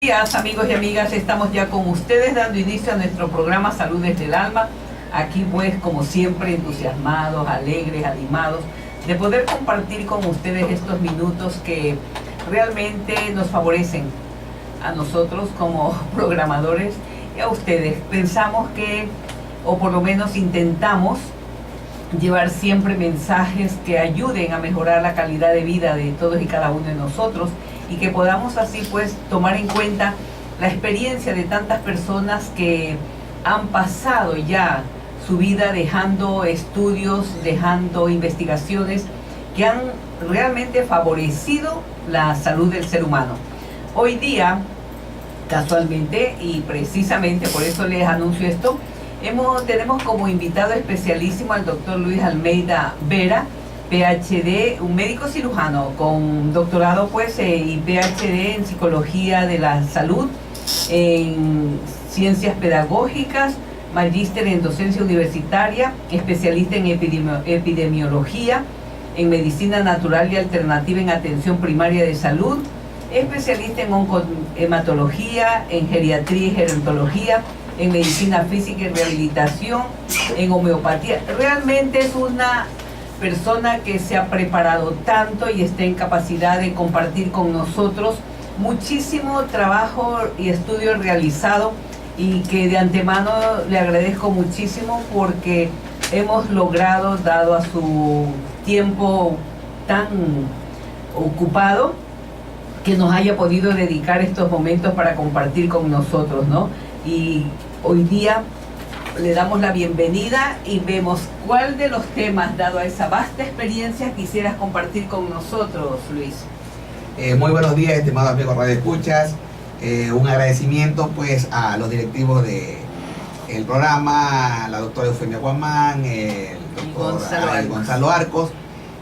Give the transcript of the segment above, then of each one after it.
Días, amigos y amigas, estamos ya con ustedes dando inicio a nuestro programa Salud desde el Alma. Aquí pues, como siempre, entusiasmados, alegres, animados de poder compartir con ustedes estos minutos que realmente nos favorecen a nosotros como programadores y a ustedes. Pensamos que, o por lo menos intentamos, llevar siempre mensajes que ayuden a mejorar la calidad de vida de todos y cada uno de nosotros, y que podamos así pues tomar en cuenta la experiencia de tantas personas que han pasado ya su vida dejando estudios, dejando investigaciones que han realmente favorecido la salud del ser humano. Hoy día, casualmente y precisamente por eso les anuncio esto, tenemos como invitado especialísimo al doctor Luis Almeida Vera, PhD, un médico cirujano con doctorado pues y PhD en psicología de la salud, en ciencias pedagógicas, magíster en docencia universitaria, especialista en epidemiología, en medicina natural y alternativa en atención primaria de salud, especialista en oncohematología, en geriatría y gerontología, en medicina física y rehabilitación, en homeopatía. Realmente es una persona que se ha preparado tanto y está en capacidad de compartir con nosotros muchísimo trabajo y estudio realizado, y que de antemano le agradezco muchísimo porque hemos logrado, dado a su tiempo tan ocupado, que nos haya podido dedicar estos momentos para compartir con nosotros, ¿no? Y hoy día le damos la bienvenida y vemos cuál de los temas, dado a esa vasta experiencia, quisieras compartir con nosotros, Luis. Muy buenos días, estimados amigos Radio Escuchas. Un agradecimiento pues a los directivos del programa, la doctora Eufemia Guamán, el doctor Gonzalo Arcos.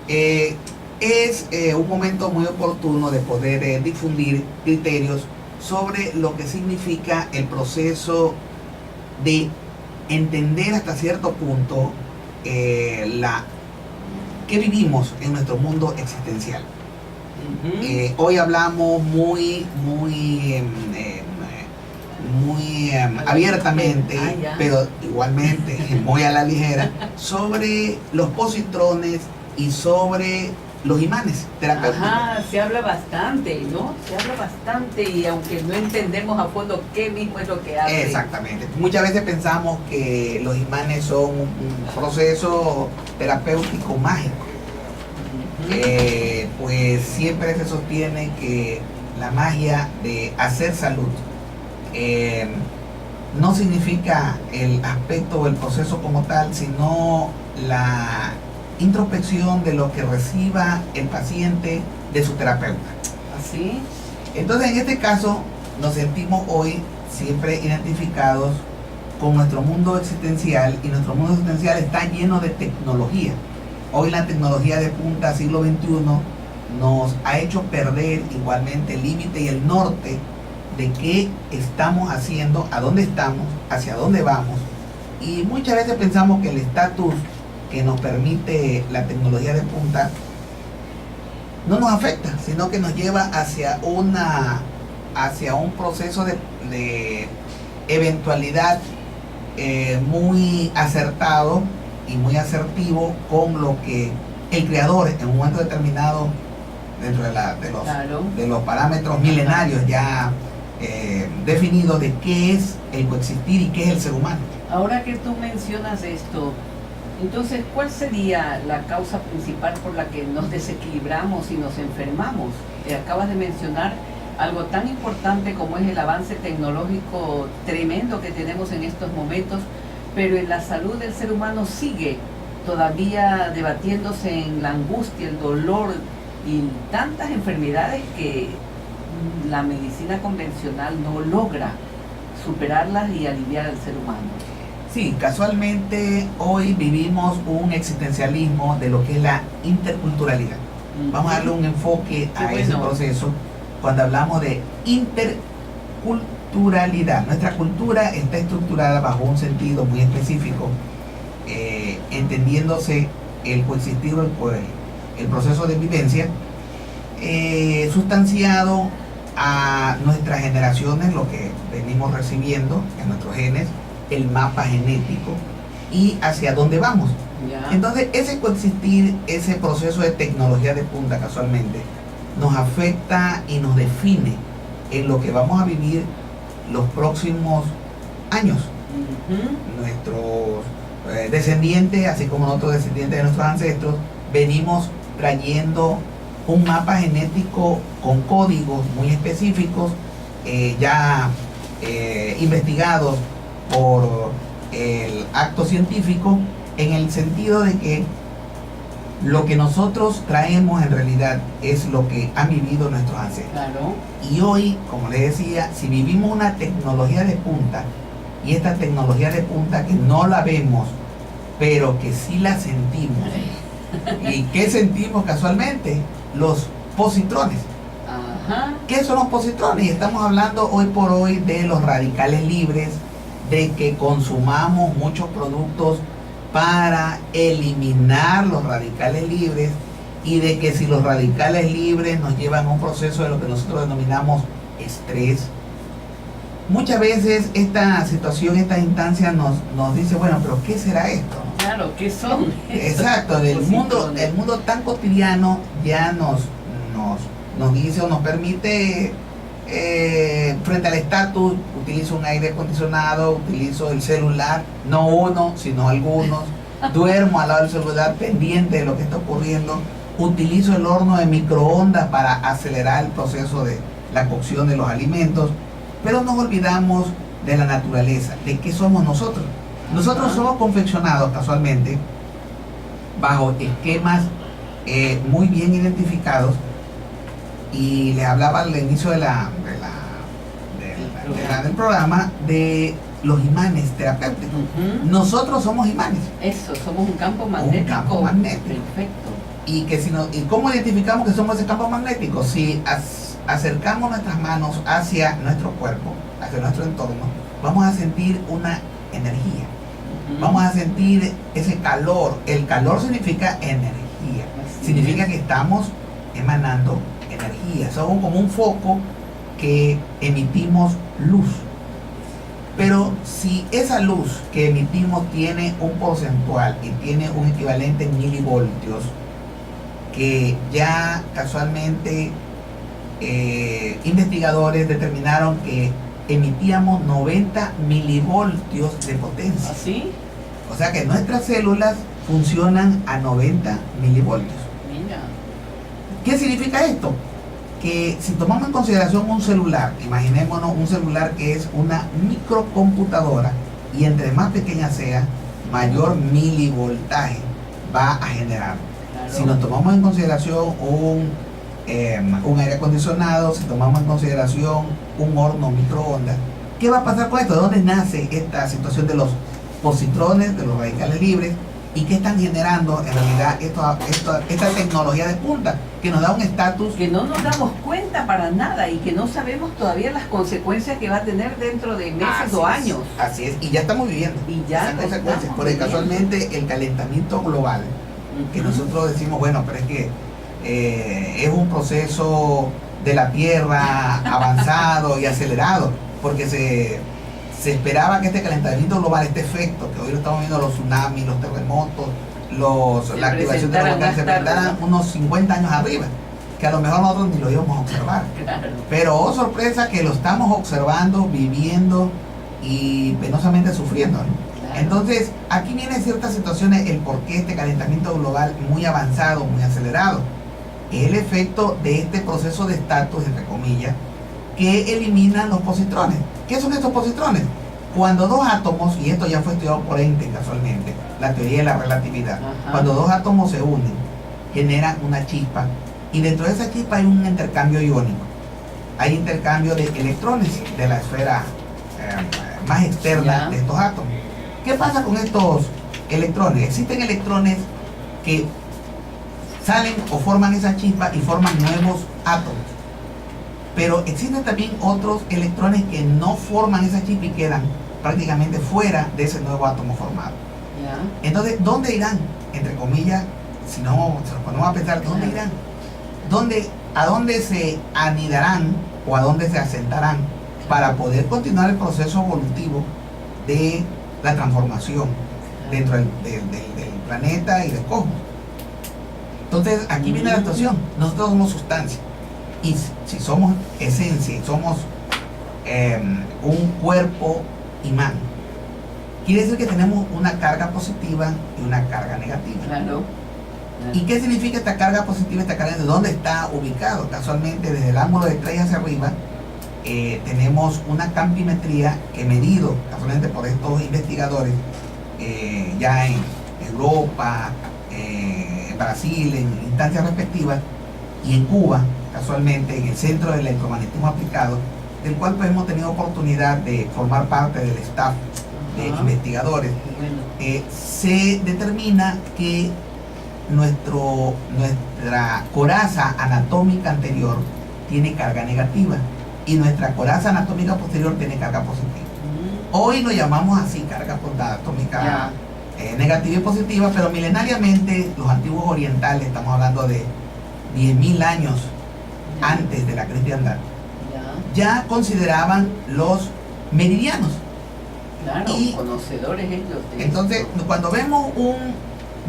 Es un momento muy oportuno de poder difundir criterios sobre lo que significa el proceso de entender hasta cierto punto que vivimos en nuestro mundo existencial. Hoy hablamos muy abiertamente, pero igualmente muy a la ligera, sobre los positrones y sobre los imanes terapéuticos. Se habla bastante, ¿no? Se habla bastante, y aunque no entendemos a fondo qué mismo es lo que hace. Exactamente. Muchas veces pensamos que los imanes son un proceso terapéutico mágico. Pues siempre se sostiene que la magia de hacer salud no significa el aspecto o el proceso como tal, sino la introspección de lo que reciba el paciente de su terapeuta. ¿Así? Entonces, en este caso, nos sentimos hoy siempre identificados con nuestro mundo existencial, y nuestro mundo existencial está lleno de tecnología. Hoy la tecnología de punta, siglo XXI, nos ha hecho perder igualmente el límite y el norte de qué estamos haciendo, a dónde estamos, hacia dónde vamos. Y muchas veces pensamos que el estatus que nos permite la tecnología de punta no nos afecta, sino que nos lleva hacia un proceso de eventualidad muy acertado y muy asertivo con lo que el creador en un momento determinado, dentro de los parámetros milenarios ya definidos de qué es el coexistir y qué es el ser humano. Ahora que tú mencionas esto, entonces, ¿cuál sería la causa principal por la que nos desequilibramos y nos enfermamos? Acabas de mencionar algo tan importante como es el avance tecnológico tremendo que tenemos en estos momentos, pero en la salud del ser humano sigue todavía debatiéndose en la angustia, el dolor y tantas enfermedades que la medicina convencional no logra superarlas y aliviar al ser humano. Sí, casualmente hoy vivimos un existencialismo de lo que es la interculturalidad. Vamos a darle un enfoque a ese proceso cuando hablamos de interculturalidad. Nuestra cultura está estructurada bajo un sentido muy específico, entendiéndose el coexistir, el proceso de vivencia, sustanciado a nuestras generaciones lo que venimos recibiendo en nuestros genes, el mapa genético y hacia dónde vamos. Ya. Entonces, ese coexistir, ese proceso de tecnología de punta casualmente, nos afecta y nos define en lo que vamos a vivir los próximos años. Nuestros descendientes, así como nosotros descendientes de nuestros ancestros, venimos trayendo un mapa genético con códigos muy específicos, ya investigados por el acto científico, en el sentido de que lo que nosotros traemos en realidad es lo que han vivido nuestros ancestros. Claro. Y hoy, como les decía, si vivimos una tecnología de punta, y esta tecnología de punta que no la vemos, pero que sí la sentimos. ¿Y qué sentimos casualmente? Los positrones. Ajá. ¿Qué son los positrones? Y estamos hablando hoy por hoy de los radicales libres, de que consumamos muchos productos para eliminar los radicales libres, y de que si los radicales libres nos llevan a un proceso de lo que nosotros denominamos estrés. Muchas veces esta situación, esta instancia nos dice, bueno, pero ¿qué será esto? Claro, ¿qué son? Exacto, el mundo tan cotidiano ya nos dice o nos permite, frente al estatus, utilizo un aire acondicionado, utilizo el celular, no uno, sino algunos, duermo al lado del celular pendiente de lo que está ocurriendo, utilizo el horno de microondas para acelerar el proceso de la cocción de los alimentos, pero nos olvidamos de la naturaleza, de qué somos nosotros. Nosotros somos confeccionados casualmente bajo esquemas muy bien identificados, y les hablaba al inicio del programa de los imanes terapéuticos. Nosotros somos imanes. Eso, somos un campo magnético. Un campo magnético. Perfecto. Y que ¿y cómo identificamos que somos ese campo magnético? Si acercamos nuestras manos hacia nuestro cuerpo, hacia nuestro entorno, vamos a sentir una energía. Vamos a sentir ese calor. El calor significa energía. Significa que estamos emanando energía. Somos como un foco que emitimos luz. Pero si esa luz que emitimos tiene un porcentual y tiene un equivalente en milivoltios, que ya casualmente investigadores determinaron que emitíamos 90 milivoltios de potencia. ¿Así? O sea que nuestras células funcionan a 90 milivoltios. Mira. ¿Qué significa esto? Que si tomamos en consideración un celular, imaginémonos un celular que es una microcomputadora, y entre más pequeña sea, mayor milivoltaje va a generar. Claro. Si nos tomamos en consideración un aire acondicionado, si tomamos en consideración un horno microondas, ¿qué va a pasar con esto? ¿De dónde nace esta situación de los positrones, de los radicales libres? ¿Y qué están generando en realidad esta tecnología de punta que nos da un estatus? Que no nos damos cuenta para nada y que no sabemos todavía las consecuencias que va a tener dentro de meses o años. Así es, y ya estamos viviendo Y ya esas consecuencias, estamos porque viviendo. casualmente el calentamiento global, que nosotros decimos, bueno, pero es que es un proceso de la Tierra avanzado y acelerado, porque se esperaba que este calentamiento global, este efecto, que hoy lo estamos viendo, los tsunamis, los terremotos, la activación de los volcanes, se presentaran unos 50 años arriba, que a lo mejor nosotros ni lo íbamos a observar. Claro. Pero oh sorpresa que lo estamos observando, viviendo y penosamente sufriendo, ¿no? Claro. Entonces, aquí vienen ciertas situaciones, el por qué este calentamiento global muy avanzado, muy acelerado. El efecto de este proceso de estatus, entre comillas, que eliminan los positrones. ¿Qué son estos positrones? Cuando dos átomos, y esto ya fue estudiado por Einstein casualmente, la teoría de la relatividad, cuando dos átomos se unen, generan una chispa, y dentro de esa chispa hay un intercambio iónico. Hay intercambio de electrones de la esfera más externa de estos átomos. ¿Qué pasa con estos electrones? Existen electrones que salen o forman esa chispa y forman nuevos átomos. Pero existen también otros electrones que no forman esa chispa y quedan prácticamente fuera de ese nuevo átomo formado. Ya. Entonces, ¿dónde irán? Entre comillas, si no se nos ponemos a pensar, ¿dónde irán? ¿A dónde se anidarán o a dónde se asentarán para poder continuar el proceso evolutivo de la transformación dentro del planeta y del cosmos. Entonces aquí viene la situación, nosotros somos sustancia, y si somos esencia, somos un cuerpo imán, quiere decir que tenemos una carga positiva y una carga negativa. Claro. ¿Y qué significa esta carga positiva y esta carga negativa? ¿Dónde está ubicado? Casualmente desde el ángulo de 3 hacia arriba tenemos una campimetría que medido casualmente por estos investigadores ya en Europa, en Brasil, en instancias respectivas, y en Cuba, casualmente en el Centro de Electromagnetismo Aplicado, del cual pues hemos tenido oportunidad de formar parte del staff de investigadores. Se determina que nuestra coraza anatómica anterior tiene carga negativa y nuestra coraza anatómica posterior tiene carga positiva. Hoy lo llamamos así, carga anatómica negativa y positiva, pero milenariamente los antiguos orientales, estamos hablando de 10.000 años antes de la cristiandad, ya consideraban los meridianos. Claro, y conocedores ellos. Entonces, cuando vemos un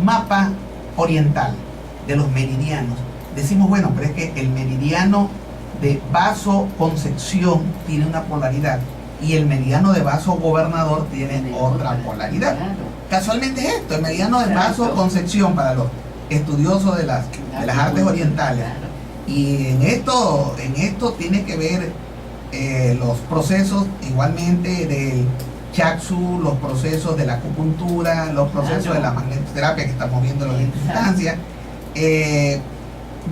mapa oriental de los meridianos, decimos, bueno, pero es que el meridiano de Vaso-Concepción tiene una polaridad y el meridiano de Vaso-Gobernador tiene otra polaridad. Claro. Casualmente es esto, el meridiano de Vaso-Concepción para los estudiosos de las artes orientales. Claro. Y en esto tiene que ver los procesos igualmente del Chakshu, los procesos de la acupuntura, los procesos de la magnetoterapia que estamos viendo en las instancias, de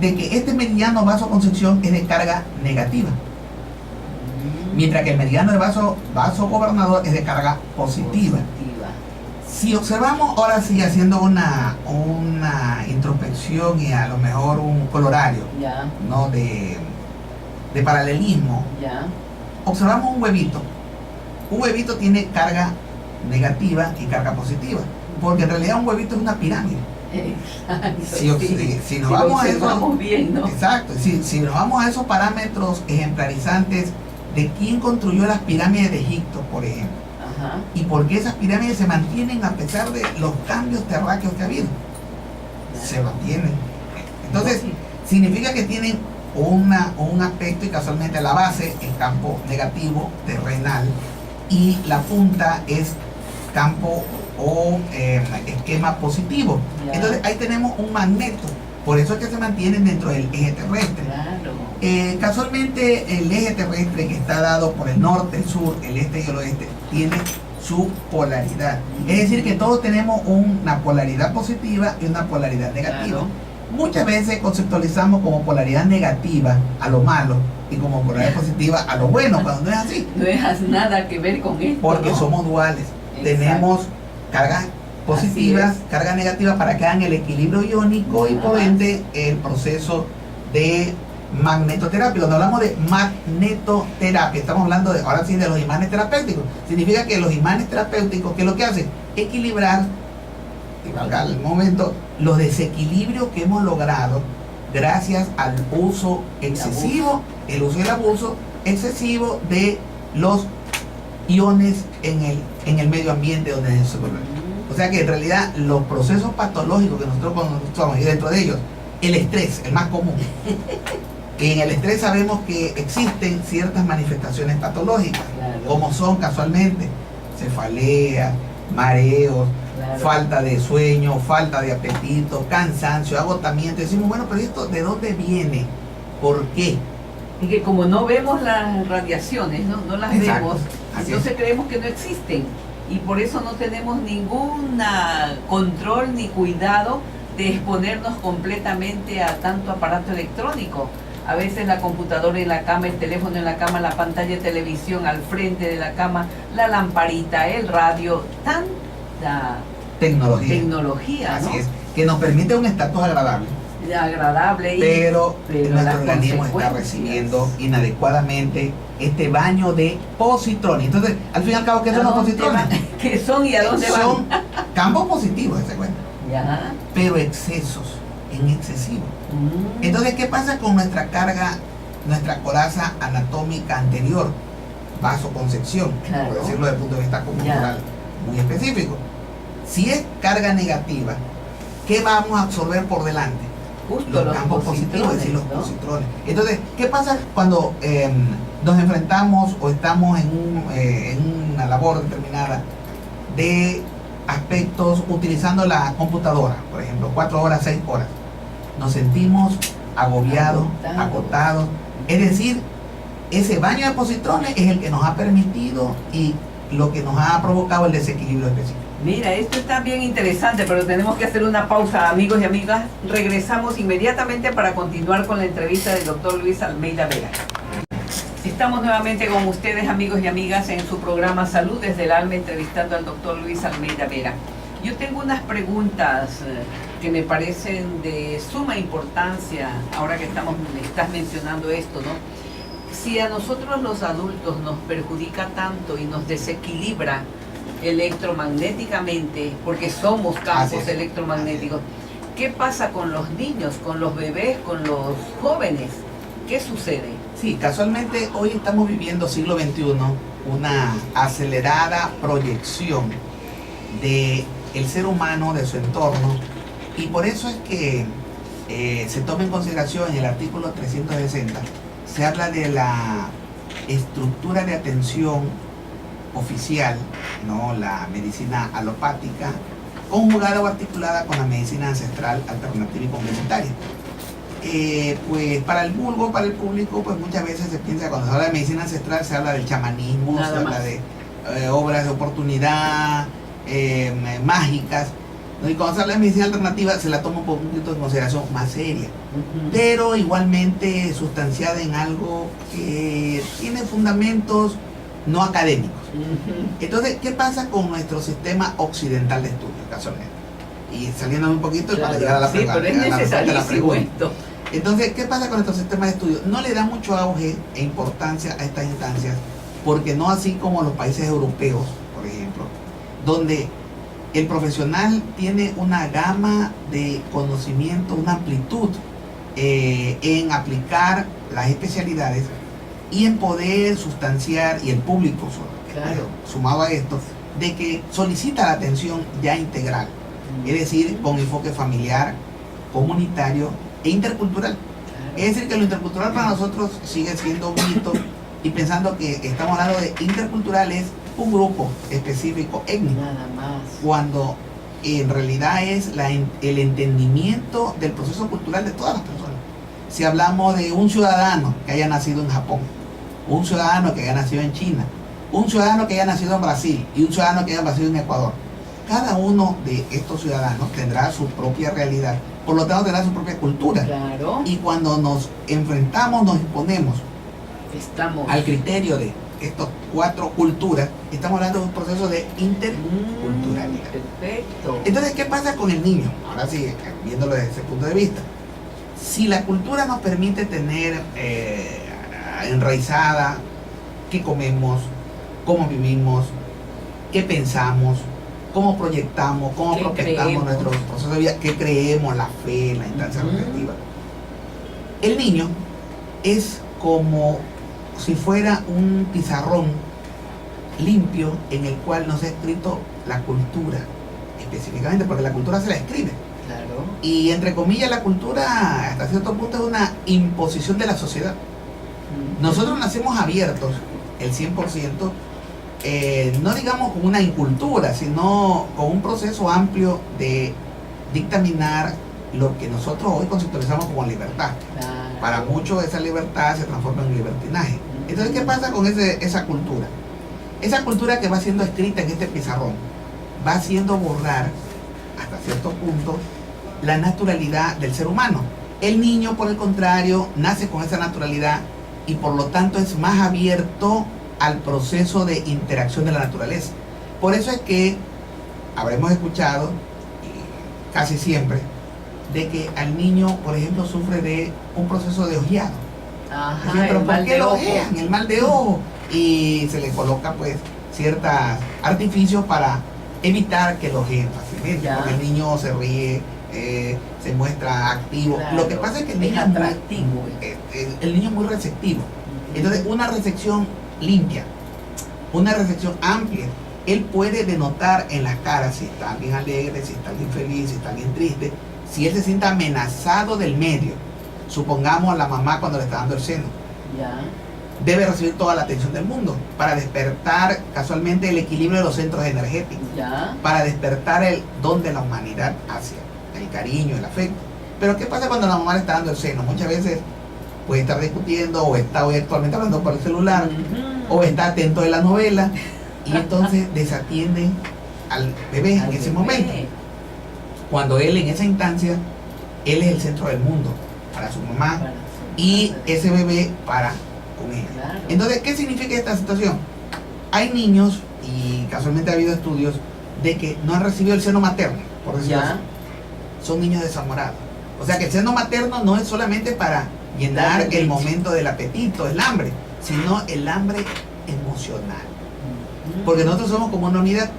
que este meridiano Vaso-Concepción es de carga negativa, mientras que el meridiano de Vaso-Gobernador es de carga positiva. Si observamos ahora sí, haciendo una introspección y a lo mejor un colorario, ¿no? de paralelismo, observamos un huevito. Un huevito tiene carga negativa y carga positiva, porque en realidad un huevito es una pirámide. Si nos vamos a eso, bien, ¿no? Exacto, si nos vamos a esos parámetros ejemplarizantes de quién construyó las pirámides de Egipto, por ejemplo, y por qué esas pirámides se mantienen a pesar de los cambios terráqueos que ha habido, se mantienen. Entonces, significa que tienen un aspecto, y casualmente la base es campo negativo, terrenal, y la punta es campo o esquema positivo. Entonces ahí tenemos un magneto, por eso es que se mantienen dentro del eje terrestre. Casualmente el eje terrestre, que está dado por el norte, el sur, el este y el oeste, tiene su polaridad. Es decir, que todos tenemos una polaridad positiva y una polaridad negativa. Muchas veces conceptualizamos como polaridad negativa a lo malo y como polaridad positiva a lo bueno, cuando no es así. No es nada que ver con esto, porque ¿no? somos duales. Tenemos cargas positivas, cargas negativas para que hagan el equilibrio iónico y por ende el proceso de magnetoterapia. Cuando hablamos de magnetoterapia, estamos hablando ahora sí de los imanes terapéuticos. Significa que los imanes terapéuticos, ¿qué es lo que hacen? Equilibrar, y valga el momento, los desequilibrios que hemos logrado gracias al uso excesivo, el uso y el abuso excesivo de los iones en el medio ambiente donde se desenvuelven. O sea que en realidad los procesos patológicos que nosotros conocemos, y dentro de ellos el estrés, el más común, que en el estrés sabemos que existen ciertas manifestaciones patológicas, como son casualmente cefalea, mareos, falta de sueño, falta de apetito, cansancio, agotamiento. Decimos, bueno, pero esto ¿de dónde viene? ¿Por qué? Y que como no vemos las radiaciones, no las vemos, entonces es. Creemos que no existen. Y por eso no tenemos ningún control ni cuidado de exponernos completamente a tanto aparato electrónico. A veces la computadora en la cama, el teléfono en la cama, la pantalla de televisión al frente de la cama, la lamparita, el radio, tanta tecnología, ¿no? Así es, que nos permite un estatus agradable. Pero nuestro organismo está recibiendo inadecuadamente este baño de positrones. Entonces, al fin y al cabo, ¿qué son los positrones? ¿Qué son y a dónde van? Son campos positivos, se cuenta. Pero excesos, en excesivo. Entonces, ¿qué pasa con nuestra carga nuestra coraza anatómica anterior, vasoconcepción, Claro. por decirlo desde el punto de vista conjuntural muy específico. Si es carga negativa, ¿qué vamos a absorber por delante? Justo Los campos positivos, es decir, los ¿no? positrones. Entonces, ¿qué pasa cuando nos enfrentamos o estamos en una labor determinada de aspectos utilizando la computadora, por ejemplo, 4 horas, 6 horas? Nos sentimos agobiados, agotados. Es decir, ese baño de positrones es el que nos ha permitido y lo que nos ha provocado el desequilibrio específico. Mira, esto está bien interesante, pero tenemos que hacer una pausa, amigos y amigas. Regresamos inmediatamente para continuar con la entrevista del doctor Luis Almeida Vera. Estamos nuevamente con ustedes, amigos y amigas, en su programa Salud desde el Alma, entrevistando al doctor Luis Almeida Vera. Yo tengo unas preguntas que me parecen de suma importancia, ahora que estás mencionando esto, ¿no? Si a nosotros los adultos nos perjudica tanto y nos desequilibra electromagnéticamente, porque somos campos electromagnéticos, ¿qué pasa con los niños, con los bebés, con los jóvenes? ¿Qué sucede? Sí, casualmente hoy estamos viviendo siglo XXI una acelerada proyección de el ser humano, de su entorno, y por eso es que se toma en consideración en el artículo 360, se habla de la estructura de atención oficial, ¿no? La medicina alopática, conjugada o articulada con la medicina ancestral, alternativa y complementaria. Pues para el vulgo, para el público, pues muchas veces se piensa, cuando se habla de medicina ancestral, se habla del chamanismo, se habla de obras de oportunidad, mágicas, ¿no? Y cuando se habla de medicina alternativa, se la toma un poquito en consideración más seria, pero igualmente sustanciada en algo que tiene fundamentos no académicos. Entonces, ¿qué pasa con nuestro sistema occidental de estudio, casualmente? Y saliendo un poquito para llegar a la pregunta. Pero es necesarísimo esto. Entonces, ¿qué pasa con nuestro sistema de estudio? No le da mucho auge e importancia a estas instancias, porque no así como los países europeos, por ejemplo, donde el profesional tiene una gama de conocimiento, una amplitud en aplicar las especialidades y en poder sustanciar, y el público sumado a esto, de que solicita la atención ya integral, es decir, con enfoque familiar, comunitario e intercultural. Es decir, que lo intercultural para nosotros sigue siendo un mito, y pensando que estamos hablando de intercultural es un grupo específico étnico, nada más, cuando en realidad es el entendimiento del proceso cultural de todas las personas. Si hablamos de un ciudadano que haya nacido en Japón, un ciudadano que haya nacido en China, un ciudadano que haya nacido en Brasil y un ciudadano que haya nacido en Ecuador, cada uno de estos ciudadanos tendrá su propia realidad, por lo tanto tendrá su propia cultura. Claro. Y cuando nos enfrentamos, nos exponemos al criterio de estas 4 culturas, estamos hablando de un proceso de interculturalidad. Perfecto. Entonces, ¿qué pasa con el niño? Ahora sí, viéndolo desde ese punto de vista. Si la cultura nos permite tener enraizada qué comemos, cómo vivimos, qué pensamos, cómo proyectamos, cómo prospectamos nuestro proceso de vida, qué creemos, la fe, la instancia reflexiva. El niño es como si fuera un pizarrón limpio en el cual nos ha escrito la cultura, específicamente porque la cultura se la escribe. Claro. Y entre comillas, la cultura hasta cierto punto es una imposición de la sociedad. Nosotros nacemos abiertos, el 100%, no digamos con una incultura, sino con un proceso amplio de dictaminar lo que nosotros hoy conceptualizamos como libertad. Claro. Para muchos esa libertad se transforma en libertinaje. Entonces, ¿qué pasa con esa cultura? Esa cultura que va siendo escrita en este pizarrón va haciendo borrar hasta cierto punto la naturalidad del ser humano. El niño, por el contrario, nace con esa naturalidad y por lo tanto es más abierto al proceso de interacción de la naturaleza. Por eso es que habremos escuchado casi siempre de que al niño, por ejemplo, sufre de un proceso de ojeado. Ajá, ¿Pero por qué lo ojean? ojean? El mal de ojo. Y se le coloca pues ciertos artificios para evitar que lo ojeen fácilmente. Ya. Porque el niño se ríe se muestra activo. Claro, Lo que pasa es que el niño es atractivo. El niño es muy receptivo. Entonces, una recepción limpia, una recepción amplia, él puede denotar en las caras si está alguien alegre, si está alguien feliz, si está alguien triste, si él se siente amenazado del medio. Supongamos la mamá cuando le está dando el seno. Ya. Debe recibir toda la atención del mundo para despertar casualmente el equilibrio de los centros energéticos, Ya. para despertar el don de la humanidad hacia el cariño, el afecto. Pero ¿qué pasa cuando la mamá le está dando el seno? Muchas veces puede estar discutiendo o está actualmente hablando por el celular o está atento de la novela y entonces desatienden al bebé en ese momento. Cuando él en esa instancia, él es el centro del mundo para su mamá y ese bebé para con ella. Claro. Entonces, ¿qué significa esta situación? Hay niños, y casualmente ha habido estudios, de que no han recibido el seno materno, por decirlo así. Son niños desamorados. O sea que el seno materno no es solamente para llenar el momento del apetito, el hambre, sino el hambre emocional. Porque nosotros somos como una unidad,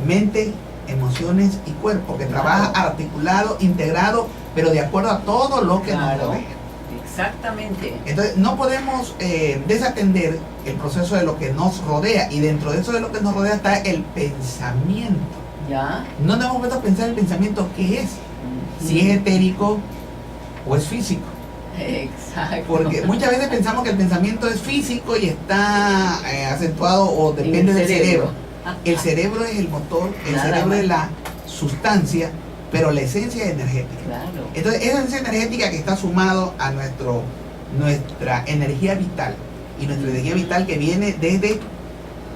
mente, emociones y cuerpo, que trabaja articulado, integrado, pero de acuerdo a todo lo que nos rodea. Exactamente. Entonces no podemos desatender el proceso de lo que nos rodea, y dentro de eso de lo que nos rodea está el pensamiento. Ya. No nos hemos puesto a pensar el pensamiento qué es, si es etérico o es físico. Exacto. Porque muchas veces pensamos que el pensamiento es físico y está acentuado o depende del cerebro. El cerebro es el motor, el cerebro es la sustancia, pero la esencia es energética. Claro. Entonces, esa esencia energética que está sumado a nuestra energía vital, y nuestra energía vital que viene desde,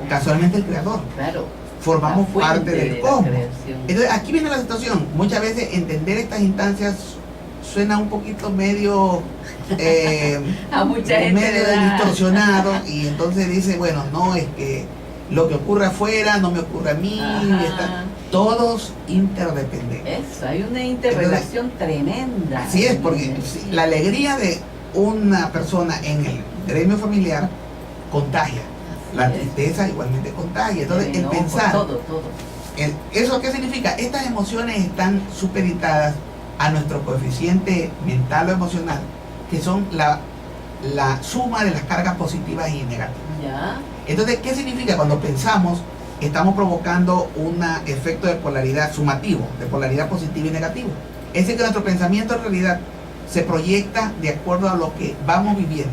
casualmente, el Creador. Claro. Formamos parte del cosmos. Creación. Entonces, aquí viene la situación. Muchas veces entender estas instancias suena un poquito medio a mucha gente medio distorsionado, y entonces dice, bueno, no, es que lo que ocurre afuera no me ocurre a mí, todos interdependentes. Eso, hay una interrelación tremenda. Así es, porque la alegría de una persona en el gremio familiar contagia, la tristeza igualmente contagia. Entonces, el pensar, todo. ¿eso qué significa? Estas emociones están supeditadas a nuestro coeficiente mental o emocional, que son la suma de las cargas positivas y negativas. Ya. Entonces, ¿qué significa? Cuando pensamos, estamos provocando un efecto de polaridad sumativo, de polaridad positiva y negativa. Es decir, que nuestro pensamiento en realidad se proyecta de acuerdo a lo que vamos viviendo.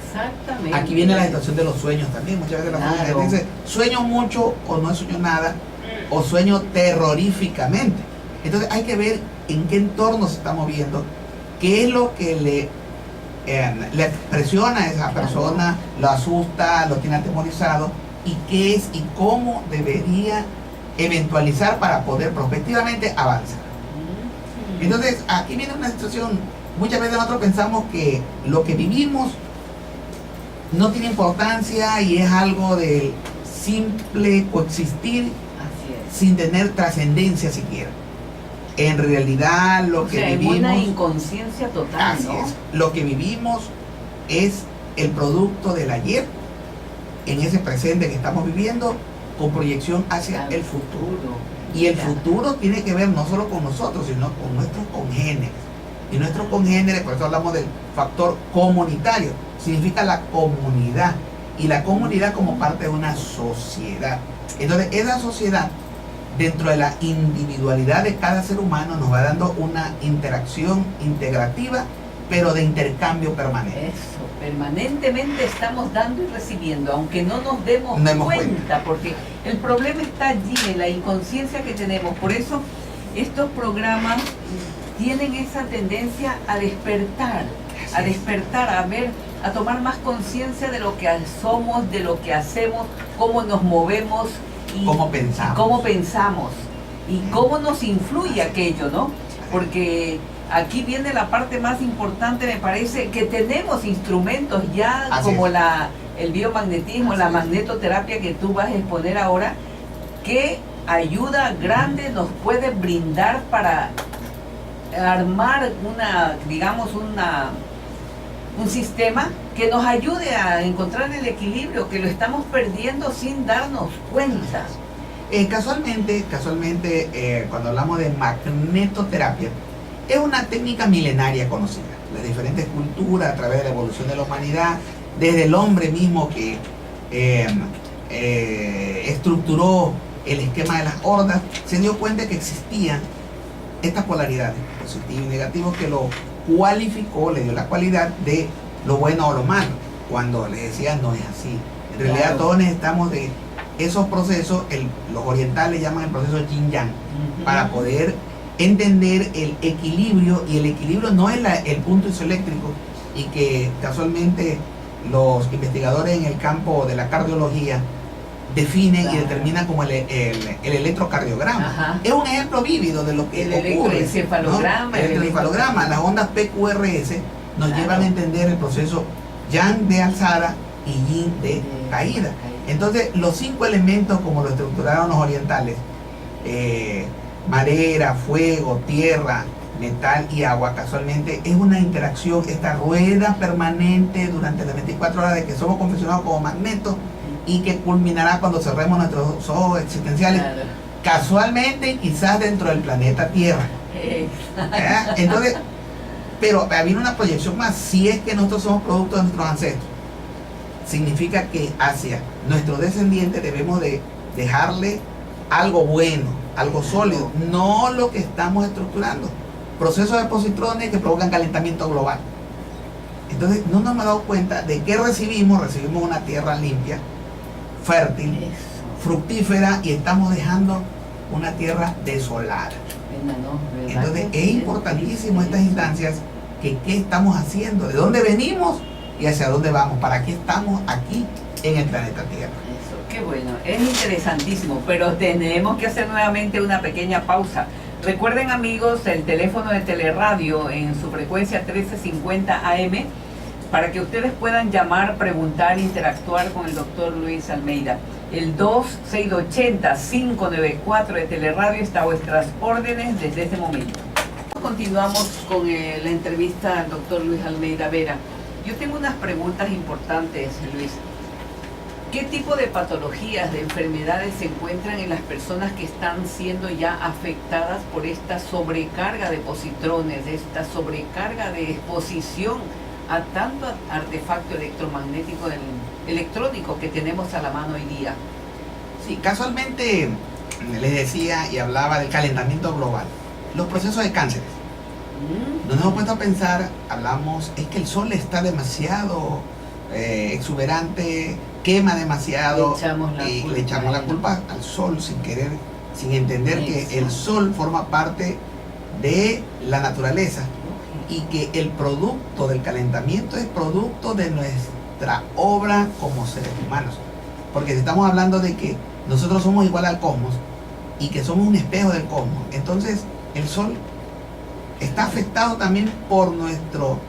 Exactamente. Aquí viene la situación de los sueños también. Muchas veces la gente dice, sueño mucho o no sueño nada, o sueño terroríficamente. Entonces hay que ver en qué entorno se está moviendo, qué es lo que le presiona a esa persona, lo asusta, lo tiene atemorizado, y qué es y cómo debería eventualizar para poder prospectivamente avanzar. Entonces aquí viene una situación, muchas veces nosotros pensamos que lo que vivimos no tiene importancia y es algo de simple coexistir sin tener trascendencia siquiera. En realidad lo que vivimos es una inconsciencia total, así ¿no? es. Lo que vivimos es el producto del ayer en ese presente que estamos viviendo, con proyección hacia el futuro. Y el futuro tiene que ver no solo con nosotros, sino con nuestros congéneres. Y nuestros congéneres, por eso hablamos del factor comunitario, significa la comunidad. Y la comunidad como parte de una sociedad. Entonces, esa sociedad, dentro de la individualidad de cada ser humano, nos va dando una interacción integrativa, pero de intercambio permanente. Eso, permanentemente estamos dando y recibiendo, aunque no nos demos cuenta, porque el problema está allí, en la inconsciencia que tenemos. Por eso estos programas tienen esa tendencia a despertar, a ver, a tomar más conciencia de lo que somos, de lo que hacemos, cómo nos movemos, y cómo pensamos y cómo nos influye aquello, ¿no? Porque aquí viene la parte más importante, me parece, que tenemos instrumentos ya, como el biomagnetismo, la magnetoterapia que tú vas a exponer ahora, que ayuda grande nos puede brindar para armar un sistema que nos ayude a encontrar el equilibrio, que lo estamos perdiendo sin darnos cuenta. Casualmente, cuando hablamos de magnetoterapia, es una técnica milenaria conocida. Las diferentes culturas, a través de la evolución de la humanidad, desde el hombre mismo que estructuró el esquema de las hordas, se dio cuenta que existían estas polaridades, positivo y negativo, que lo cualificó, le dio la cualidad de lo bueno o lo malo, cuando les decía no es así. En realidad Claro. todos necesitamos de esos procesos, los orientales llaman el proceso yin-yang, para poder entender el equilibrio, y el equilibrio no es el punto isoeléctrico, y que casualmente los investigadores en el campo de la cardiología definen y determinan como el electrocardiograma. Ajá. Es un ejemplo vívido de lo que El ocurre, electroencefalograma, ¿no? El electroencefalograma, las ondas PQRS nos Claro. llevan a entender el proceso yang de alzada y yin de caída. Entonces, los 5 elementos, como lo estructuraron los orientales, madera, fuego, tierra, metal y agua, casualmente es una interacción, esta rueda permanente durante las 24 horas de que somos confeccionados como magnetos, y que culminará cuando cerremos nuestros ojos existenciales, Claro. casualmente quizás dentro del planeta Tierra. Entonces, pero viene una proyección más. Si es que nosotros somos producto de nuestros ancestros, significa que hacia nuestros descendientes debemos de dejarle algo bueno, algo sólido, no lo que estamos estructurando. Procesos de positrones que provocan calentamiento global. Entonces no nos hemos dado cuenta de que recibimos una tierra limpia, fértil, Eso. fructífera, y estamos dejando una tierra desolada. Venga, ¿no? ¿Verdad Entonces que es sí? importantísimo estas instancias, que qué estamos haciendo, de dónde venimos y hacia dónde vamos, para qué estamos aquí en el planeta Tierra. Eso, qué bueno, es interesantísimo, pero tenemos que hacer nuevamente una pequeña pausa. Recuerden, amigos, el teléfono de Teleradio en su frecuencia 1350 AM, para que ustedes puedan llamar, preguntar, interactuar con el doctor Luis Almeida. El 2680-594 de Teleradio está a vuestras órdenes desde este momento. Continuamos con la entrevista al doctor Luis Almeida Vera. Yo tengo unas preguntas importantes, Luis. ¿Qué tipo de patologías, de enfermedades se encuentran en las personas que están siendo ya afectadas por esta sobrecarga de positrones, de esta sobrecarga de exposición a tanto artefacto electromagnético electrónico que tenemos a la mano hoy día? Sí, casualmente les decía y hablaba del calentamiento global, los procesos de cáncer. Nos hemos puesto a pensar, hablamos, es que el sol está demasiado exuberante, quema demasiado, le echamos la culpa al sol sin querer, sin entender que el sol forma parte de la naturaleza, y que el producto del calentamiento es producto de nuestra obra como seres humanos. Porque si estamos hablando de que nosotros somos igual al cosmos y que somos un espejo del cosmos, entonces el sol está afectado también por nuestro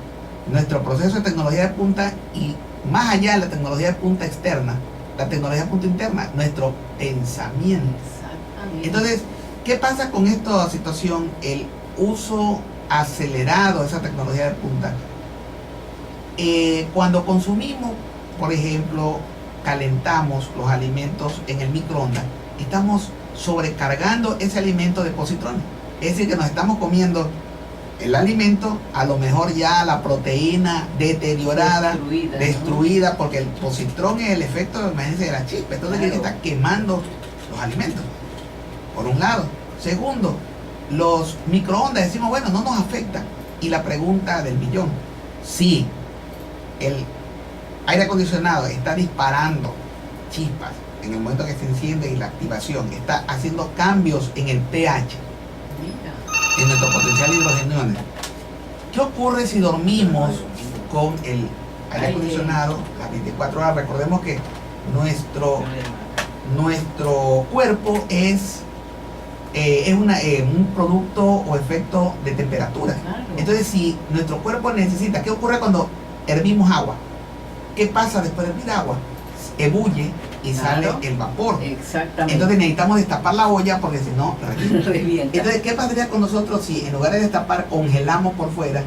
proceso de tecnología de punta, y más allá de la tecnología de punta externa, la tecnología de punta interna, nuestro pensamiento. Exactamente. Entonces, ¿qué pasa con esta situación? El uso acelerado de esa tecnología de punta. Cuando consumimos, por ejemplo, calentamos los alimentos en el microondas, estamos sobrecargando ese alimento de positrones. Es decir, que nos estamos comiendo el alimento, a lo mejor ya la proteína deteriorada, destruida, ¿no? Porque el positrón es el efecto, imagínense, de la chispa. Entonces, claro, está quemando los alimentos, por un lado. Segundo, los microondas, decimos, bueno, no nos afecta. Y la pregunta del millón, si el aire acondicionado está disparando chispas en el momento que se enciende y la activación, está haciendo cambios en el pH, en nuestro potencial hidrogenio, ¿qué ocurre si dormimos con el aire acondicionado las 24 horas? Recordemos que nuestro cuerpo es un producto o efecto de temperatura. Claro. Entonces, si nuestro cuerpo necesita, ¿qué ocurre cuando hervimos agua? ¿Qué pasa después de hervir agua? Ebulle y claro, sale el vapor. Exactamente. Entonces necesitamos destapar la olla, porque si no, revienta. Entonces, ¿qué pasaría con nosotros si en lugar de destapar congelamos por fuera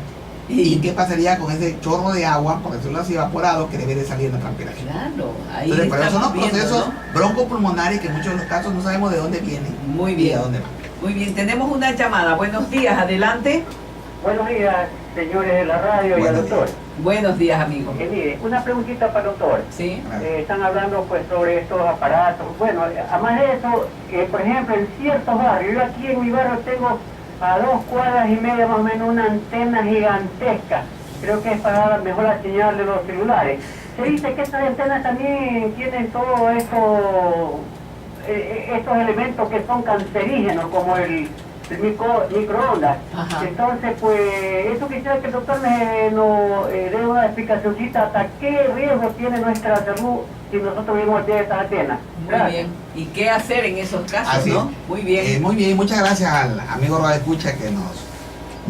¿Y qué pasaría con ese chorro de agua, por decirlo así, evaporado, que debe de salir en la transpiración? Claro, ahí Entonces, por eso son los estamos viendo, procesos ¿no? broncopulmonares que en muchos de los casos no sabemos de dónde vienen Muy y bien. a dónde van. Muy bien, tenemos una llamada. Buenos días, adelante. Buenos días, señores de la radio y al Buenos doctor. Buenos días, amigo. Mire, una preguntita para el doctor. Sí. Están hablando pues sobre estos aparatos. Bueno, además de eso, por ejemplo, en ciertos barrios, yo aquí en mi barrio tengo a 2 cuadras y media más o menos una antena gigantesca. Creo que es para dar mejor la señal de los celulares. Se dice que estas antenas también tienen todos estos elementos que son cancerígenos, como el microondas. Ajá. Entonces, pues, eso quisiera que el doctor nos dé una explicacióncita hasta qué riesgo tiene nuestra salud si nosotros vivimos de estas antenas. Muy bien. ¿Y qué hacer en esos casos, Así no? es. Muy bien. Muy bien, muchas gracias al amigo Radio Escucha que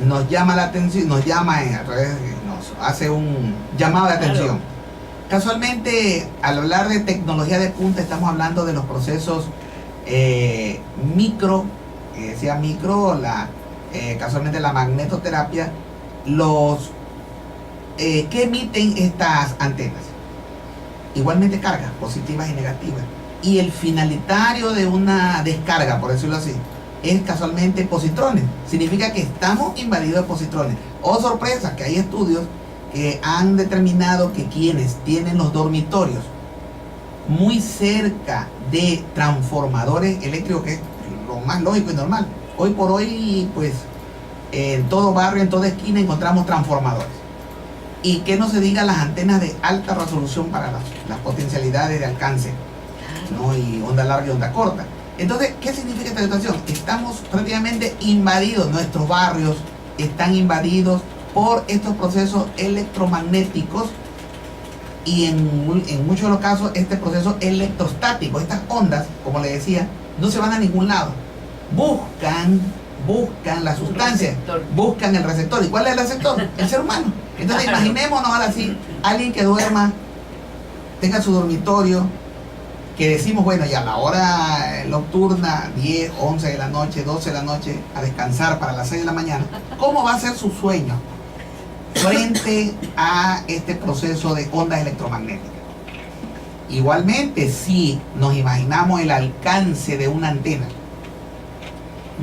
nos llama la atención, nos llama a través, nos hace un llamado de atención. Claro. Casualmente, al hablar de tecnología de punta, estamos hablando de los procesos micro, decía micro, casualmente la magnetoterapia, que emiten estas antenas. Igualmente cargas positivas y negativas. Y el finalitario de una descarga, por decirlo así, es casualmente positrones. Significa que estamos invadidos de positrones. Oh, sorpresa, que hay estudios que han determinado que quienes tienen los dormitorios muy cerca de transformadores eléctricos, que es lo más lógico y normal. Hoy por hoy, pues, en todo barrio, en toda esquina encontramos transformadores. Y que no se diga las antenas de alta resolución para las potencialidades de alcance, ¿no? Y onda larga y onda corta. Entonces, ¿qué significa esta situación? Estamos prácticamente invadidos, nuestros barrios están invadidos por estos procesos electromagnéticos y en muchos de los casos este proceso electrostático, estas ondas, como le decía, no se van a ningún lado. Buscan la sustancia, buscan el receptor. ¿Y cuál es el receptor? El ser humano. Entonces imaginémonos ahora así, alguien que duerma, tenga su dormitorio, que decimos, bueno, ya a la hora nocturna, 10, 11 de la noche, 12 de la noche, a descansar para las 6 de la mañana, ¿cómo va a ser su sueño frente a este proceso de ondas electromagnéticas? Igualmente, si nos imaginamos el alcance de una antena,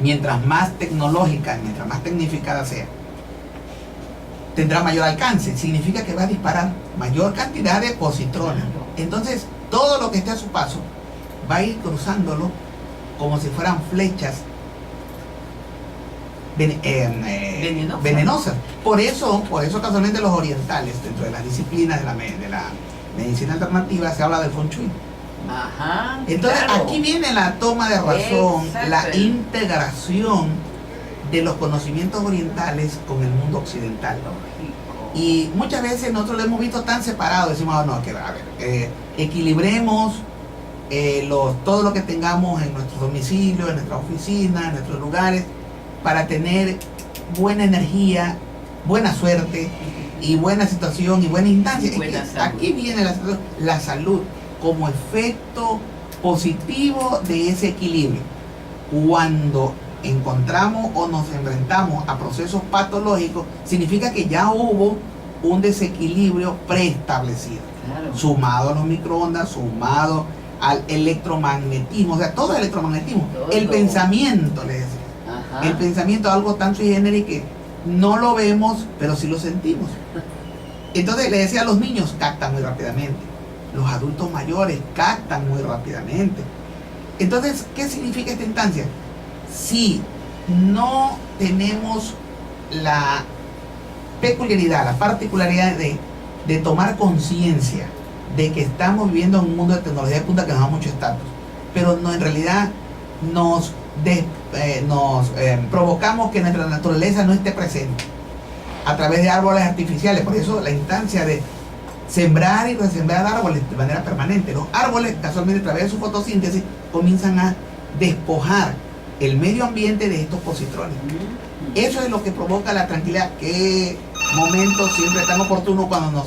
mientras más tecnológica, mientras más tecnificada sea, tendrá mayor alcance. Significa que va a disparar mayor cantidad de positrones. Entonces, todo lo que esté a su paso va a ir cruzándolo como si fueran flechas venenosas. Por eso casualmente los orientales, dentro de las disciplinas de la medicina alternativa, se habla del Feng Shui. Ajá. Entonces, claro. aquí viene la toma de razón, Exacto. la integración de los conocimientos orientales con el mundo occidental. Y muchas veces nosotros lo hemos visto tan separado, decimos, equilibremos todo lo que tengamos en nuestros domicilios, en nuestras oficinas, en nuestros lugares, para tener buena energía, buena suerte y buena situación y buena instancia. Buena salud. Aquí viene la salud como efecto positivo de ese equilibrio. Cuando encontramos o nos enfrentamos a procesos patológicos, significa que ya hubo un desequilibrio preestablecido, Claro. sumado a los microondas, sumado al electromagnetismo, o sea, todo el electromagnetismo, Todo. el pensamiento, le decía. Ajá. El pensamiento es algo tan sui generis que no lo vemos, pero sí lo sentimos. Entonces le decía, a los niños captan muy rápidamente, los adultos mayores captan muy rápidamente. Entonces, ¿qué significa esta instancia? Si no tenemos la peculiaridad, la particularidad de tomar conciencia de que estamos viviendo en un mundo de tecnología de punta que nos da mucho estatus, pero no, en realidad nos provocamos que nuestra naturaleza no esté presente a través de árboles artificiales. Por eso la instancia de sembrar y resembrar árboles de manera permanente. Los árboles, casualmente, a través de su fotosíntesis, comienzan a despojar el medio ambiente de estos positrones. Eso es lo que provoca la tranquilidad. Qué momento siempre tan oportuno cuando nos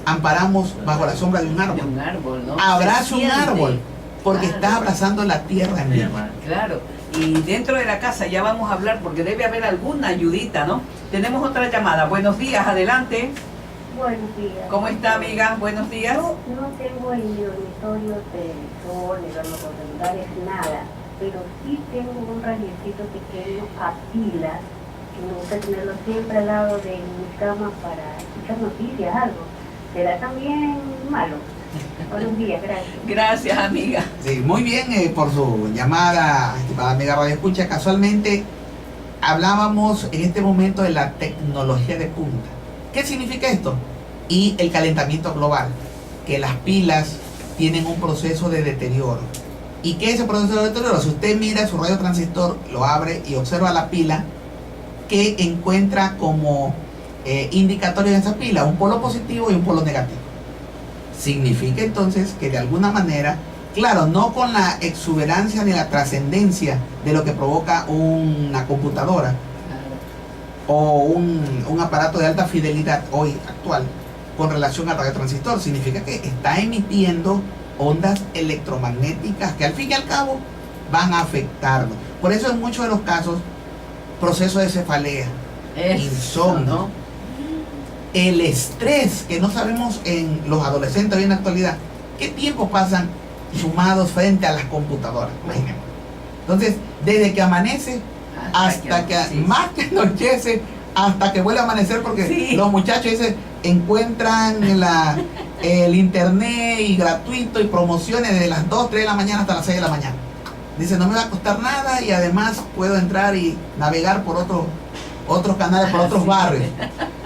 amparamos bajo la sombra de un árbol. De un árbol, ¿no? Abraza Se un siente. árbol, porque Claro. estás abrazando la tierra en viva. Claro. Y dentro de la casa ya vamos a hablar porque debe haber alguna ayudita, ¿no? Tenemos otra llamada. Buenos días, adelante. Buenos días. ¿Cómo está, amiga? Buenos días. No tengo en mi dormitorio televisor, ni los celulares, nada, pero sí tengo un radiecito pequeño a pilas que me gusta tenerlo siempre al lado de mi cama para escuchar noticias, algo. ¿Será también malo? Buenos días, gracias. Gracias, amiga. Sí, muy bien por su llamada, estimada amiga Radio Escucha. Casualmente hablábamos en este momento de la tecnología de punta. ¿Qué significa esto? Y el calentamiento global, que las pilas tienen un proceso de deterioro. ¿Y qué es ese proceso de deterioro? Si usted mira su radiotransistor, lo abre y observa la pila, que encuentra como indicatorios de esa pila, un polo positivo y un polo negativo. Significa entonces que de alguna manera, claro, no con la exuberancia ni la trascendencia de lo que provoca una computadora o un aparato de alta fidelidad hoy actual con relación al radiotransistor, significa que está emitiendo ondas electromagnéticas que al fin y al cabo van a afectarnos. Por eso en muchos de los casos, procesos de cefalea, insomnio, ¿no? El estrés, que no sabemos en los adolescentes hoy en la actualidad, qué tiempo pasan sumados frente a las computadoras, imaginemos. Entonces, desde que amanece hasta que más que anochece, hasta que vuelve a amanecer, porque los muchachos encuentran el internet y gratuito y promociones de las 2, 3 de la mañana hasta las 6 de la mañana. Dice, no me va a costar nada y además puedo entrar y navegar por otros canales, por otros barrios,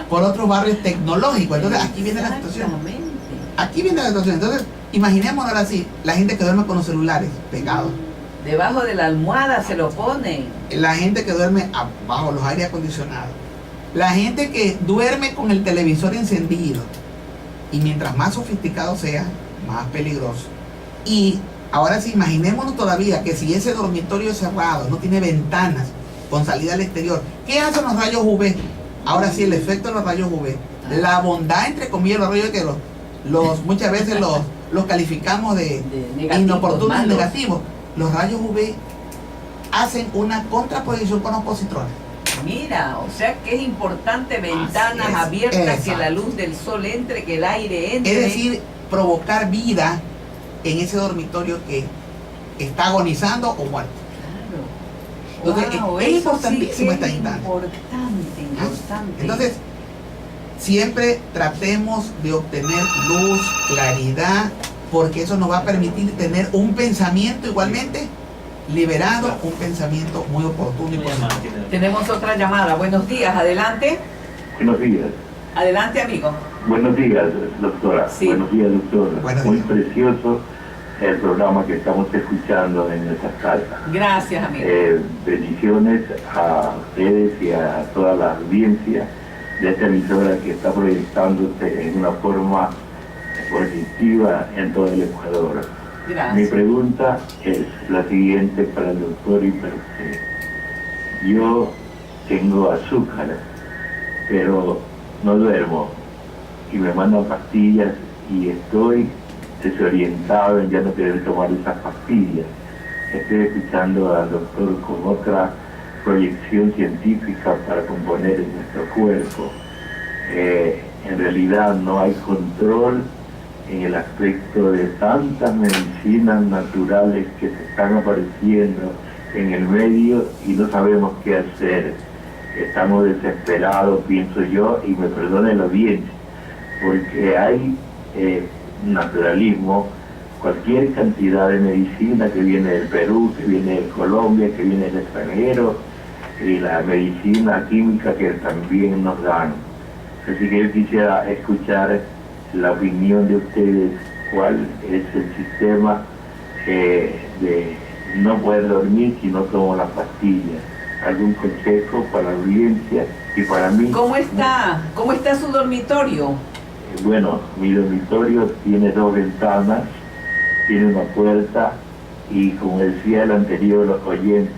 por otros barrios tecnológicos. Entonces aquí viene la situación. Aquí viene la situación. Entonces, imaginemos ahora sí, la gente que duerme con los celulares pegados. Debajo de la almohada se lo ponen. La gente que duerme bajo los aires acondicionados. La gente que duerme con el televisor encendido. Y mientras más sofisticado sea, más peligroso. Y ahora sí, imaginémonos todavía que si ese dormitorio es cerrado, no tiene ventanas con salida al exterior, ¿qué hacen los rayos UV? Ahora sí, el efecto de los rayos UV. La bondad, entre comillas, los rayos que muchas veces los calificamos de inoportunos y negativos. Los rayos UV hacen una contraposición con los positrones. Mira, o sea que es importante ventanas abiertas, exacto, que la luz del sol entre, que el aire entre. Es decir, provocar vida en ese dormitorio que está agonizando o muerto. Claro. Entonces, es importantísimo esta instancia. Importante. Entonces, siempre tratemos de obtener luz, claridad, porque eso nos va a permitir tener un pensamiento igualmente liberado, un pensamiento muy oportuno y positivo. Tenemos otra llamada. Buenos días, adelante. Buenos días. Adelante, amigo. Buenos días, doctora. Sí. Buenos días, doctora. Buenos muy días. Precioso el programa que estamos escuchando en nuestras casas. Gracias, amigo. Bendiciones a ustedes y a toda la audiencia de esta emisora que está proyectándose en una forma positiva en todo el Ecuador. Gracias. Mi pregunta es la siguiente para el doctor y para usted. Yo tengo azúcar, pero no duermo y me mandan pastillas y estoy desorientado en ya no querer tomar esas pastillas. Estoy escuchando al doctor con otra proyección científica para componer en nuestro cuerpo. En realidad no hay control en el aspecto de tantas medicinas naturales que se están apareciendo en el medio y no sabemos qué hacer. Estamos desesperados, pienso yo, y me perdone la audiencia, porque hay naturalismo, cualquier cantidad de medicina que viene del Perú, que viene de Colombia, que viene del extranjero, y la medicina química que también nos dan. Así que yo quisiera escuchar la opinión de ustedes, cuál es el sistema de no poder dormir si no tomo las pastillas. ¿Algún consejo para la audiencia y para mí? ¿Cómo está su dormitorio? Bueno, mi dormitorio tiene 2 ventanas, tiene una puerta y, como decía el anterior oyente,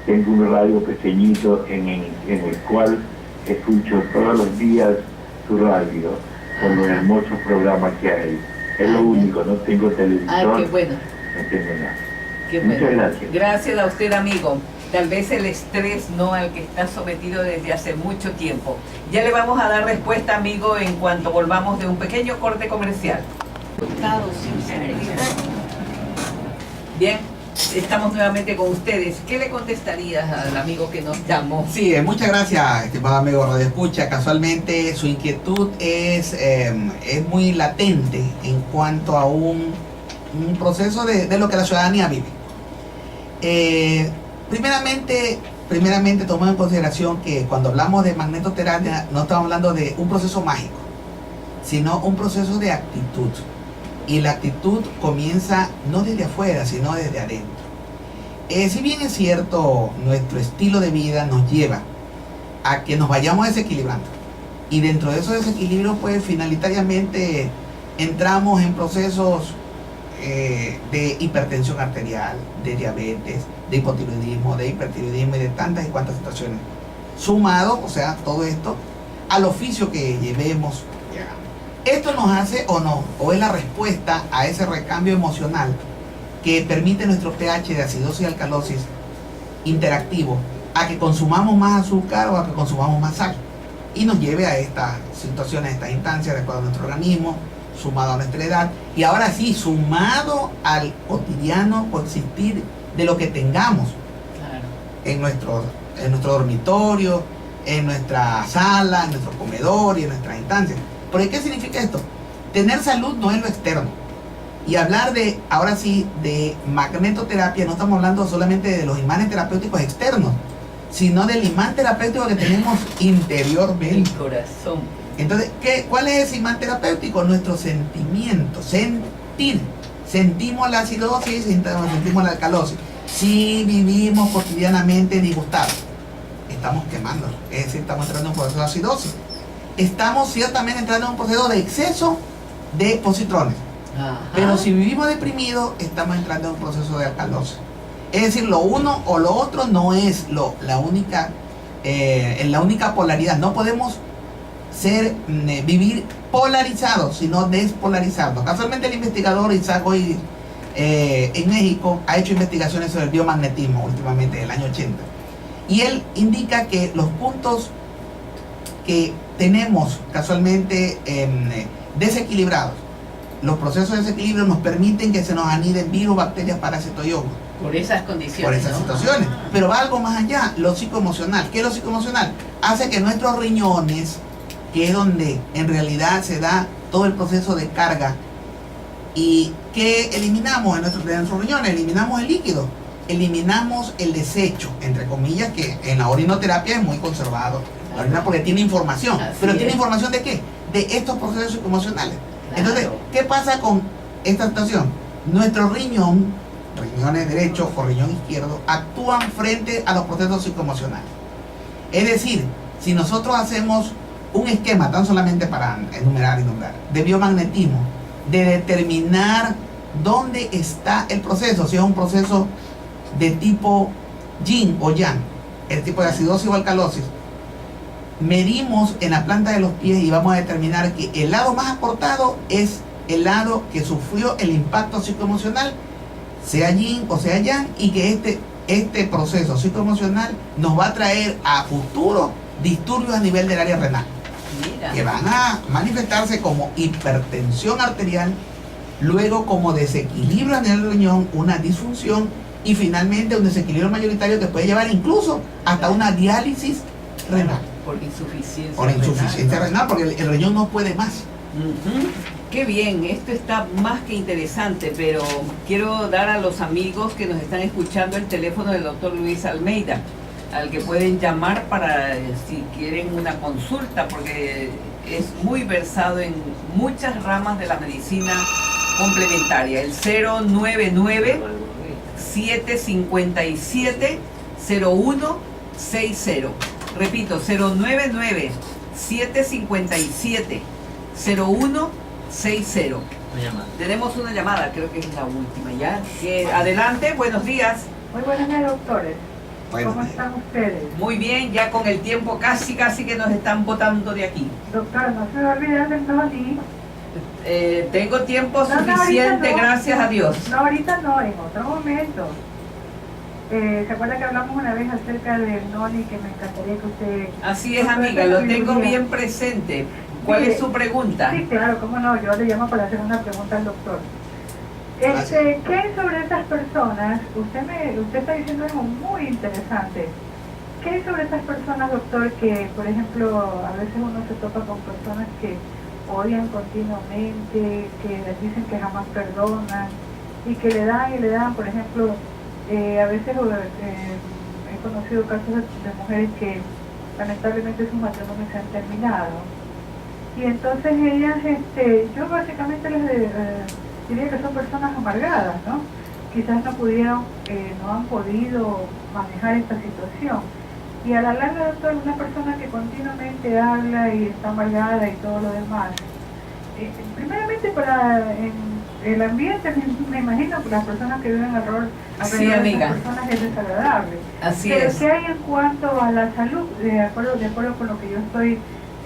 tengo un radio pequeñito en el cual escucho todos los días su radio con los hermosos programas que hay. Es lo único, no tengo televisor, qué bueno. no tengo nada. Qué Muchas bueno. gracias. Gracias a usted, amigo. Tal vez el estrés no al que está sometido desde hace mucho tiempo. Ya le vamos a dar respuesta, amigo, en cuanto volvamos de un pequeño corte comercial. Bien, estamos nuevamente con ustedes. ¿Qué le contestarías al amigo que nos llamó? Sí, muchas gracias, estimado amigo Radio Escucha. Casualmente su inquietud es muy latente en cuanto a un proceso de lo que la ciudadanía vive. Primeramente tomemos en consideración que cuando hablamos de magnetoterapia no estamos hablando de un proceso mágico, sino un proceso de actitud. Y la actitud comienza no desde afuera, sino desde adentro. Si bien es cierto, nuestro estilo de vida nos lleva a que nos vayamos desequilibrando. Y dentro de esos desequilibrios, pues finalitariamente entramos en procesos de hipertensión arterial, de diabetes, de hipotiroidismo, de hipertiroidismo y de tantas y cuantas situaciones. Sumado, o sea, todo esto al oficio que llevemos. Esto nos hace o es la respuesta a ese recambio emocional que permite nuestro pH de acidosis y alcalosis interactivo a que consumamos más azúcar o a que consumamos más sal y nos lleve a estas situaciones, a estas instancias de acuerdo a nuestro organismo, sumado a nuestra edad y ahora sí, sumado al cotidiano coexistir de lo que tengamos en nuestro dormitorio, en nuestra sala, en nuestro comedor y en nuestras instancias. ¿Por qué significa esto? Tener salud no es lo externo. Y hablar de, ahora sí, de magnetoterapia, no estamos hablando solamente de los imanes terapéuticos externos, sino del imán terapéutico que tenemos interiormente. El corazón. Entonces, ¿cuál es ese imán terapéutico? Nuestro sentimiento, sentir. Sentimos la acidosis, sentimos la alcalosis. Si vivimos cotidianamente disgustados, estamos quemando, es decir, estamos entrando en un proceso de acidosis. Estamos ciertamente entrando en un proceso de exceso de positrones. Ajá. Pero si vivimos deprimidos, estamos entrando en un proceso de alcalosis. Es decir, lo uno o lo otro no es la única polaridad. No podemos vivir polarizados, sino despolarizados. Casualmente el investigador Isaac Hoy en México ha hecho investigaciones sobre el biomagnetismo últimamente, del año 80. Y él indica que los puntos que tenemos casualmente desequilibrados, los procesos de desequilibrio nos permiten que se nos aniden virus, bacterias, parásitos y hongos. Por esas condiciones. Por esas situaciones. Pero va algo más allá, lo psicoemocional. ¿Qué es lo psicoemocional? Hace que nuestros riñones, que es donde en realidad se da todo el proceso de carga, y que eliminamos en nuestros riñones, eliminamos el líquido, eliminamos el desecho, entre comillas, que en la orinoterapia es muy conservado. La orina porque tiene información. Así ¿Pero es. tiene información de qué? De estos procesos psicoemocionales. Claro. Entonces, ¿qué pasa con esta situación? Nuestro riñones derecho o riñón izquierdo, actúan frente a los procesos psicoemocionales. Es decir, si nosotros hacemos un esquema, tan solamente para enumerar y nombrar, de biomagnetismo, de determinar dónde está el proceso, si es un proceso de tipo yin o yang, el tipo de acidosis o alcalosis, medimos en la planta de los pies y vamos a determinar que el lado más aportado es el lado que sufrió el impacto psicoemocional, sea yin o sea yang, y que este proceso psicoemocional nos va a traer a futuro disturbios a nivel del área renal. Mira. Que van a manifestarse como hipertensión arterial, luego como desequilibrio a nivel del riñón, una disfunción y finalmente un desequilibrio mayoritario que puede llevar incluso hasta una diálisis renal. Por insuficiencia. Por insuficiencia renal, porque el riñón no puede más. Ujú. Qué bien, esto está más que interesante, pero quiero dar a los amigos que nos están escuchando el teléfono del doctor Luis Almeida, al que pueden llamar para si quieren una consulta, porque es muy versado en muchas ramas de la medicina complementaria. El 099-757-0160. Repito, 099-757-0160. Tenemos una llamada, creo que es la última ya. Adelante, buenos días. Muy buenos días, doctores. Bueno, ¿Cómo están ustedes? Muy bien, ya con el tiempo casi que nos están botando de aquí. Doctor, no se me olviden del Noli. Tengo tiempo No, suficiente, ahorita no. gracias a Dios. No, ahorita no, en otro momento. ¿Se acuerda que hablamos una vez acerca del NONI, que me encantaría que usted... Así es, amiga, lo tengo bien presente. ¿Cuál es su pregunta? Sí, claro, cómo no, yo le llamo para hacer una pregunta al doctor. ¿Qué es sobre estas personas? Usted está diciendo algo muy interesante. ¿Qué es sobre estas personas, doctor, que, por ejemplo, a veces uno se topa con personas que odian continuamente, que les dicen que jamás perdonan y que le dan, por ejemplo, a veces he conocido casos de mujeres que lamentablemente sus matrimonios se han terminado y entonces ellas, yo básicamente les diría que son personas amargadas, ¿no? Quizás no han podido manejar esta situación. Y a la larga, doctor, una persona que continuamente habla y está amargada y todo lo demás, primeramente en el ambiente, me imagino que las personas que viven alrededor Sí, amiga. de las personas es desagradable. Así Pero es. ¿qué hay en cuanto a la salud? De acuerdo con lo que yo estoy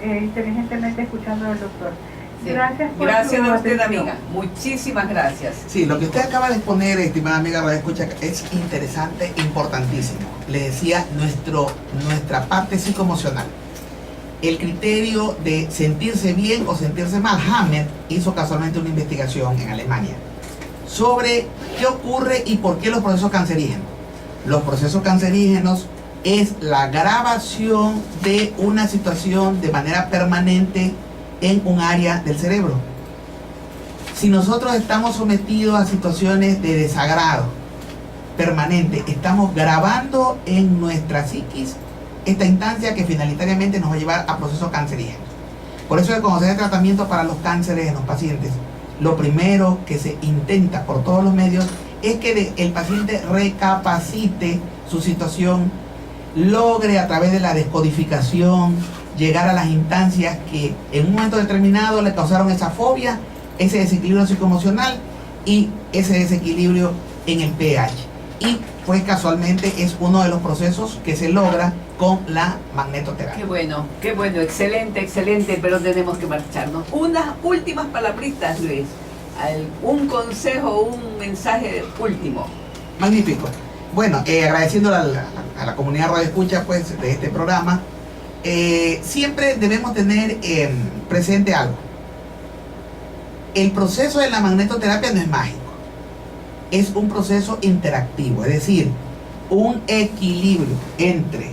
inteligentemente escuchando del doctor. Sí. Gracias por Gracias su a usted, atención. amiga. Muchísimas gracias. Sí, lo que usted acaba de exponer, estimada amiga Radio Escucha, es interesante, importantísimo. Le decía, nuestra parte psicoemocional. El criterio de sentirse bien o sentirse mal. Hammer hizo casualmente una investigación en Alemania sobre qué ocurre y por qué los procesos cancerígenos. Los procesos cancerígenos es la grabación de una situación de manera permanente en un área del cerebro. Si nosotros estamos sometidos a situaciones de desagrado permanente, estamos grabando en nuestra psiquis esta instancia que finalitariamente nos va a llevar a procesos cancerígenos. Por eso, cuando se hace tratamiento para los cánceres en los pacientes, lo primero que se intenta por todos los medios es que el paciente recapacite su situación, logre a través de la descodificación llegar a las instancias que en un momento determinado le causaron esa fobia, ese desequilibrio psicoemocional y ese desequilibrio en el pH. Y pues casualmente es uno de los procesos que se logra con la magnetoterapia. Qué bueno, excelente, pero tenemos que marcharnos. Unas últimas palabritas, Luis. Un consejo, un mensaje último. Magnífico. Bueno, agradeciendo a la comunidad Radio Escucha pues, de este programa, siempre debemos tener presente algo. El proceso de la magnetoterapia no es mágico, es un proceso interactivo, es decir, un equilibrio entre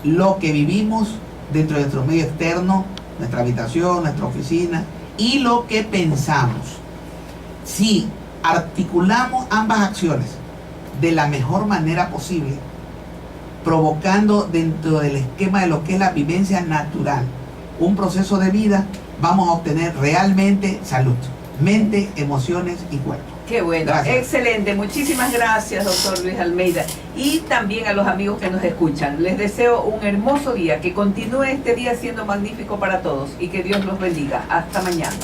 lo que vivimos dentro de nuestro medio externo, nuestra habitación, nuestra oficina, y lo que pensamos. Si articulamos ambas acciones de la mejor manera posible, provocando dentro del esquema de lo que es la vivencia natural un proceso de vida, vamos a obtener realmente salud, mente, emociones y cuerpo. Qué bueno, Gracias. Excelente. Muchísimas gracias, doctor Luis Almeida. Y también a los amigos que nos escuchan. Les deseo un hermoso día, que continúe este día siendo magnífico para todos y que Dios los bendiga. Hasta mañana.